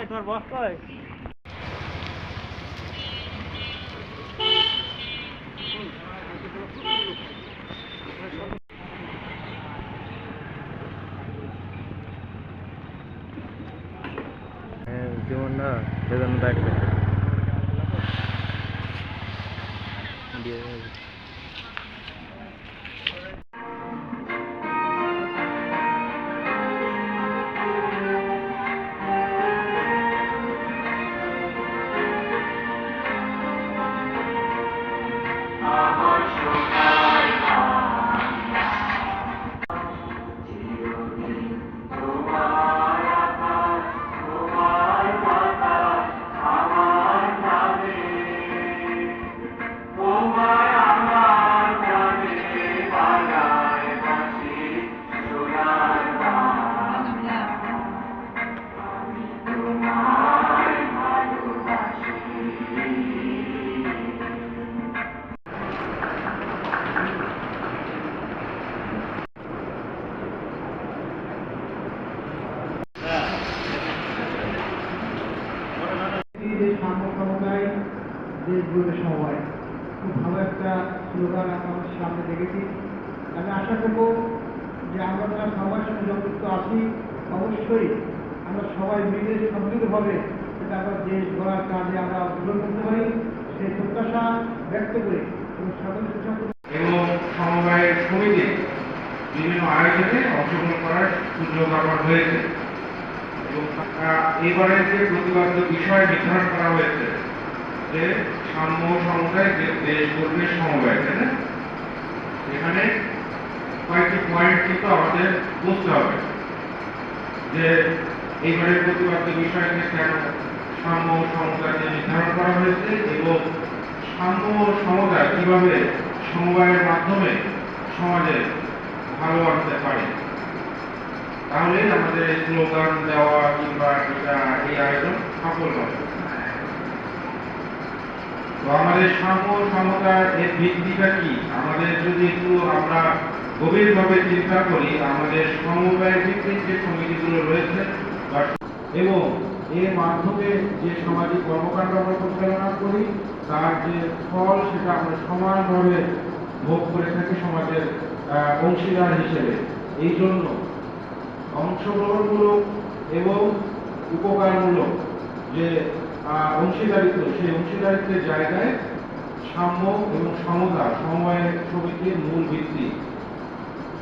তোমার বস কয় জীবন না বেদন দেখবে দেশগুলোর সময় খুব ভালো একটা স্লোগান আমাদের সামনে দেখেছি। আমি আশা করব যে আমরা যারা সবার সাথে যুক্ত আছি অবশ্যই আমরা সবাই মিলে সম্মিলিতভাবে সেটা আমরা দেশ গড়ার কাজে আমরা অংশগ্রহণ করতে পারি সেই প্রত্যাশা ব্যক্ত করে এবং সমবায়ের সমিতি বিভিন্ন আয়োজনে অংশগ্রহণ করার সুযোগ আমার হয়েছে এবং এবারে যে প্রতিপাদ্য বিষয় নির্ধারণ করা হয়েছে যে সাম্য সমতায় দেশ গড়বে সমবায়, তাই না? এখানে কয়েকটি পয়েন্ট কিন্তু আমাদের বুঝতে হবে যে এইবারের প্রতিপাদ্য বিষয়কে কেন সাম্য সমতাকে নির্ধারণ করা হয়েছে এবং সাম্য সমতা কিভাবে সমবায়ের মাধ্যমে সমাজে ভালো আনতে পারে। তাহলে আমাদের স্লোগান দেওয়া কিংবা এই আয়োজন সফল হবে। তো আমাদের সাম্য সমতার এর ভিত্তিটা কি? আমাদের যদি একটু আমরা গভীরভাবে চিন্তা করি, আমাদের সমবায় ভিত্তিক যে সমিতিগুলো রয়েছে এবং এর মাধ্যমে যে সামাজিক কর্মকাণ্ড আমরা পরিচালনা করি তার যে ফল সেটা আমরা সমানভাবে ভোগ করে থাকি সমাজের অংশীদার হিসেবে। এই জন্য অংশগ্রহণমূলক এবং উপকারমূলক যে অংশীদারিত্ব, সেই অংশীদারিত্বের জায়গায় সাম্য এবং সমতা সমবায় সমিতির মূল ভিত্তি।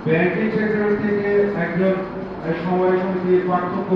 ব্যাংকিং সেক্টর থেকে একজন সমবায় সমিতির পার্থক্য